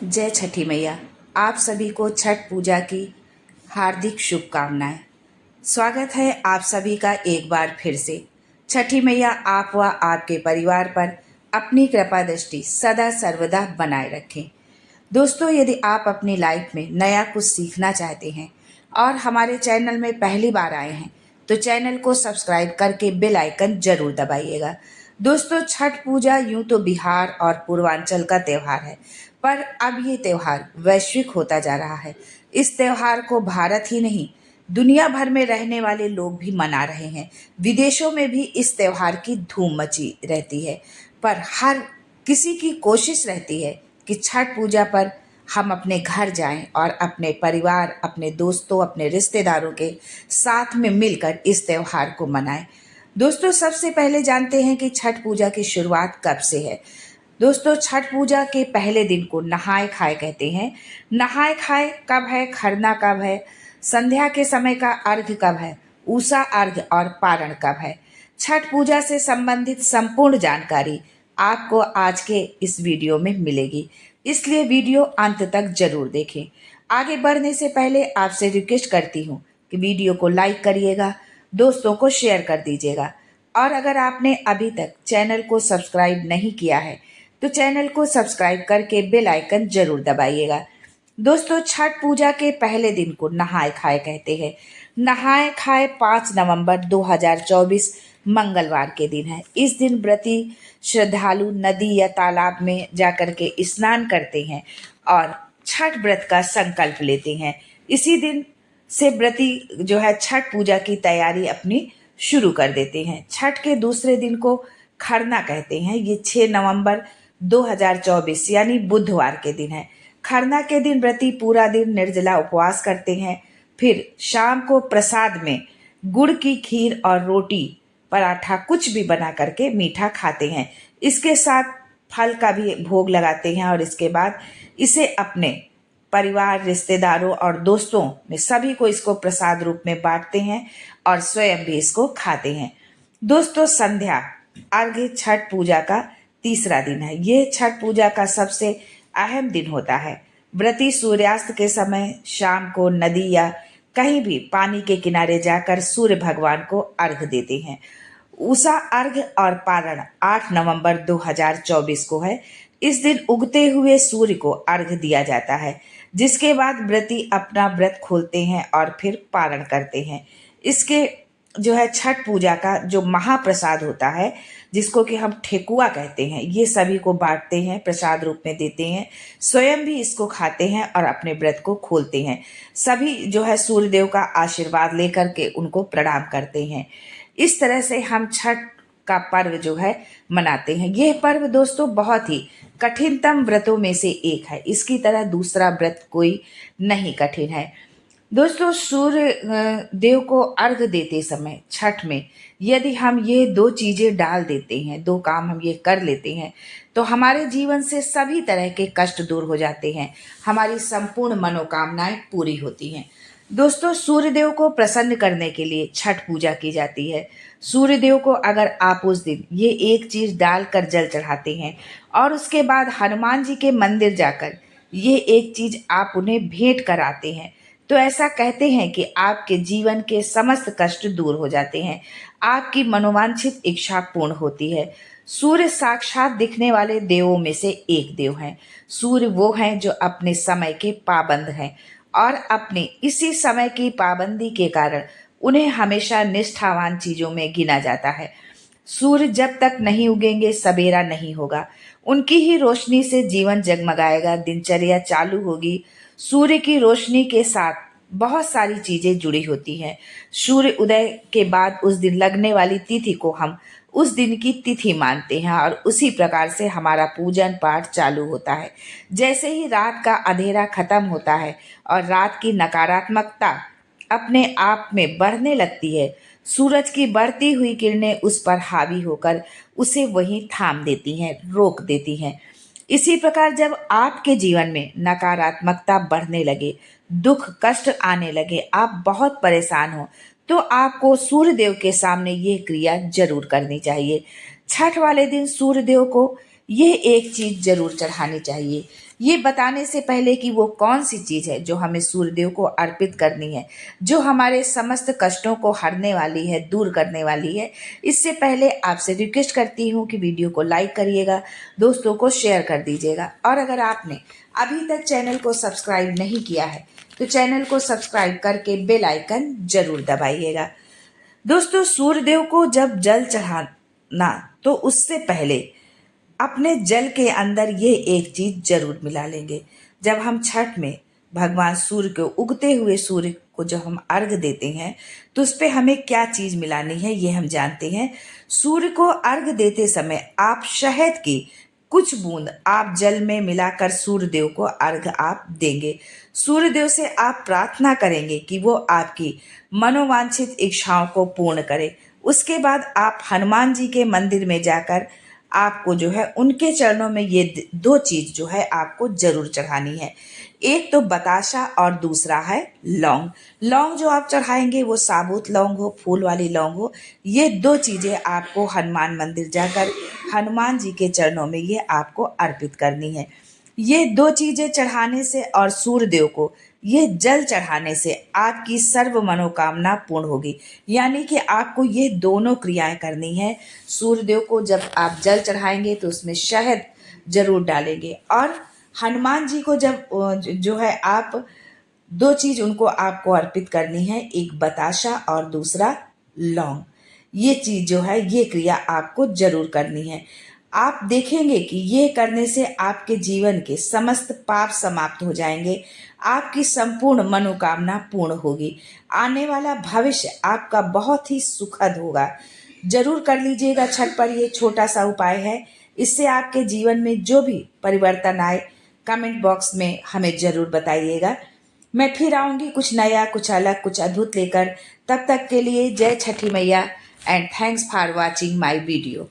जय छठी मैया। आप सभी को छठ पूजा की हार्दिक शुभकामनाएं। स्वागत है आप सभी का एक बार फिर से। छठी मैया आप व आपके परिवार पर अपनी कृपा दृष्टि सदा सर्वदा बनाए रखें। दोस्तों, यदि आप अपनी लाइफ में नया कुछ सीखना चाहते हैं और हमारे चैनल में पहली बार आए हैं तो चैनल को सब्सक्राइब करके बेल आइकन जरूर दबाइएगा। दोस्तों, छठ पूजा यूं तो बिहार और पूर्वांचल का त्यौहार है, पर अब ये त्यौहार वैश्विक होता जा रहा है। इस त्यौहार को भारत ही नहीं, दुनिया भर में रहने वाले लोग भी मना रहे हैं। विदेशों में भी इस त्यौहार की धूम मची रहती है, पर हर किसी की कोशिश रहती है कि छठ पूजा पर हम अपने घर जाएं और अपने परिवार, अपने दोस्तों, अपने रिश्तेदारों के साथ में मिलकर इस त्यौहार को मनाएं। दोस्तों, सबसे पहले जानते हैं कि छठ पूजा की शुरुआत कब से है। दोस्तों, छठ पूजा के पहले दिन को नहाय खाए कहते हैं। नहाय खाए कब है, खरना कब है, संध्या के समय का अर्घ कब है, उषा अर्घ और पारण कब है, छठ पूजा से संबंधित संपूर्ण जानकारी आपको आज के इस वीडियो में मिलेगी। इसलिए वीडियो अंत तक जरूर देखें। आगे बढ़ने से पहले आपसे रिक्वेस्ट करती हूँ कि वीडियो को लाइक करिएगा, दोस्तों को शेयर कर दीजिएगा, और अगर आपने अभी तक चैनल को सब्सक्राइब नहीं किया है तो चैनल को सब्सक्राइब करके बेल आइकन जरूर दबाइएगा। दोस्तों, छठ पूजा के पहले दिन को नहाय खाए कहते हैं। नहाय खाए 5 नवंबर 2024 मंगलवार के दिन है। इस दिन व्रती श्रद्धालु नदी या तालाब में जाकर के स्नान करते हैं और छठ व्रत का संकल्प लेते हैं। इसी दिन से व्रती जो है छठ पूजा की तैयारी अपनी शुरू कर देते हैं। छठ के दूसरे दिन को खरना कहते हैं। ये 6 नवंबर 2024 यानी बुधवार के दिन है। खरना के दिन व्रती पूरा दिन निर्जला उपवास करते हैं। फिर शाम को प्रसाद में गुड़ की खीर और रोटी, पराठा कुछ भी बना करके मीठा खाते हैं। इसके साथ फल का भी भोग लगाते हैं और इसके बाद इसे अपने परिवार, रिश्तेदारों और दोस्तों में सभी को इसको प्रसाद रूप में बांटते हैं और स्वयं भी इसको खाते हैं। दोस्तों, संध्या अर्घ्य छठ पूजा का तीसरा दिन है। ये छठ पूजा का सबसे अहम दिन होता है। व्रती सूर्यास्त के समय शाम को नदी या कहीं भी पानी के किनारे जाकर सूर्य भगवान को अर्घ देते हैं। उषा अर्घ और पारण 8 नवंबर 2024 को है। इस दिन उगते हुए सूर्य को अर्घ दिया जाता है, जिसके बाद व्रती अपना व्रत खोलते हैं और फिर पारण करते हैं। इसके जो है छठ पूजा का जो महाप्रसाद होता है, जिसको कि हम ठेकुआ कहते हैं, ये सभी को बांटते हैं, प्रसाद रूप में देते हैं, स्वयं भी इसको खाते हैं और अपने व्रत को खोलते हैं। सभी जो है सूर्यदेव का आशीर्वाद लेकर के उनको प्रणाम करते हैं। इस तरह से हम छठ का पर्व जो है मनाते हैं। यह पर्व दोस्तों बहुत ही कठिनतम व्रतों में से एक है। इसकी तरह दूसरा व्रत कोई नहीं कठिन है। दोस्तों, सूर्य देव को अर्घ देते समय छठ में यदि हम ये 2 चीजें डाल देते हैं, 2 काम हम ये कर लेते हैं, तो हमारे जीवन से सभी तरह के कष्ट दूर हो जाते हैं, हमारी संपूर्ण मनोकामनाएं पूरी होती हैं। दोस्तों, सूर्यदेव को प्रसन्न करने के लिए छठ पूजा की जाती है। सूर्यदेव को अगर आप उस दिन ये एक चीज डालकर जल चढ़ाते हैं और उसके बाद हनुमान जी के मंदिर जाकर ये एक चीज आप उन्हें भेंट कराते हैं, तो ऐसा कहते हैं कि आपके जीवन के समस्त कष्ट दूर हो जाते हैं, आपकी मनोवांछित इच्छा पूर्ण होती है। सूर्य साक्षात दिखने वाले देवों में से एक देव हैं। सूर्य वो हैं जो अपने समय के पाबंद हैं और अपने इसी समय की पाबंदी के कारण उन्हें हमेशा निष्ठावान चीजों में गिना जाता है। सूर्य जब तक नहीं उगेंगे सवेरा नहीं होगा। उनकी ही रोशनी से जीवन जगमगाएगा, दिनचर्या चालू होगी। सूर्य की रोशनी के साथ बहुत सारी चीजें जुड़ी होती हैं। सूर्य उदय के बाद उस दिन लगने वाली तिथि को हम उस दिन की तिथि मानते हैं और उसी प्रकार से हमारा पूजन पाठ चालू होता है। जैसे ही रात का अंधेरा खत्म होता है और रात की नकारात्मकता अपने आप में बढ़ने लगती है, सूरज की बढ़ती हुई किरणें उस पर हावी होकर उसे वहीं थाम देती हैं, रोक देती हैं। इसी प्रकार जब आपके जीवन में नकारात्मकता बढ़ने लगे, दुख कष्ट आने लगे, आप बहुत परेशान हो, तो आपको सूर्यदेव के सामने ये क्रिया जरूर करनी चाहिए। छठ वाले दिन सूर्यदेव को ये एक चीज़ जरूर चढ़ानी चाहिए। ये बताने से पहले कि वो कौन सी चीज़ है जो हमें सूर्यदेव को अर्पित करनी है, जो हमारे समस्त कष्टों को हरने वाली है, दूर करने वाली है, इससे पहले आपसे रिक्वेस्ट करती हूँ कि वीडियो को लाइक करिएगा, दोस्तों को शेयर कर दीजिएगा, और अगर आपने अभी तक चैनल को सब्सक्राइब नहीं किया है तो चैनल को सब्सक्राइब करके बेल आइकन जरूर दबाइएगा। दोस्तों, सूर्यदेव को जब जल चढ़ाना तो उससे पहले अपने जल के अंदर ये एक चीज जरूर मिला लेंगे। जब हम छठ में भगवान सूर्य को, उगते हुए सूर्य को जब हम अर्घ देते हैं तो उस पे हमें क्या चीज मिलानी है ये हम जानते हैं। सूर्य को अर्घ देते समय आप शहद की कुछ बूंद आप जल में मिलाकर सूर्यदेव को अर्घ आप देंगे। सूर्यदेव से आप प्रार्थना करेंगे कि वो आपकी मनोवांछित इच्छाओं को पूर्ण करे। उसके बाद आप हनुमान जी के मंदिर में जाकर आपको जो है उनके चरणों में ये दो चीज जो है आपको जरूर चढ़ानी है। एक तो बताशा और दूसरा है लौंग। लौंग जो आप चढ़ाएंगे वो साबुत लौंग हो, फूल वाली लौंग हो। ये दो चीजें आपको हनुमान मंदिर जाकर हनुमान जी के चरणों में ये आपको अर्पित करनी है। ये दो चीजें चढ़ाने से और सूर्यदेव को ये जल चढ़ाने से आपकी सर्व मनोकामना पूर्ण होगी। यानी कि आपको ये दोनों क्रियाएं करनी है। सूर्यदेव को जब आप जल चढ़ाएंगे तो उसमें शहद जरूर डालेंगे, और हनुमान जी को जब जो है आप दो चीज उनको आपको अर्पित करनी है, एक बताशा और दूसरा लौंग। ये चीज जो है ये क्रिया आपको जरूर करनी है। आप देखेंगे कि ये करने से आपके जीवन के समस्त पाप समाप्त हो जाएंगे, आपकी संपूर्ण मनोकामना पूर्ण होगी, आने वाला भविष्य आपका बहुत ही सुखद होगा। जरूर कर लीजिएगा छठ पर, ये छोटा सा उपाय है। इससे आपके जीवन में जो भी परिवर्तन आए कमेंट बॉक्स में हमें जरूर बताइएगा। मैं फिर आऊंगी कुछ नया, कुछ अलग, कुछ अद्भुत लेकर। तब तक के लिए जय छठी मैया and thanks for watching my video.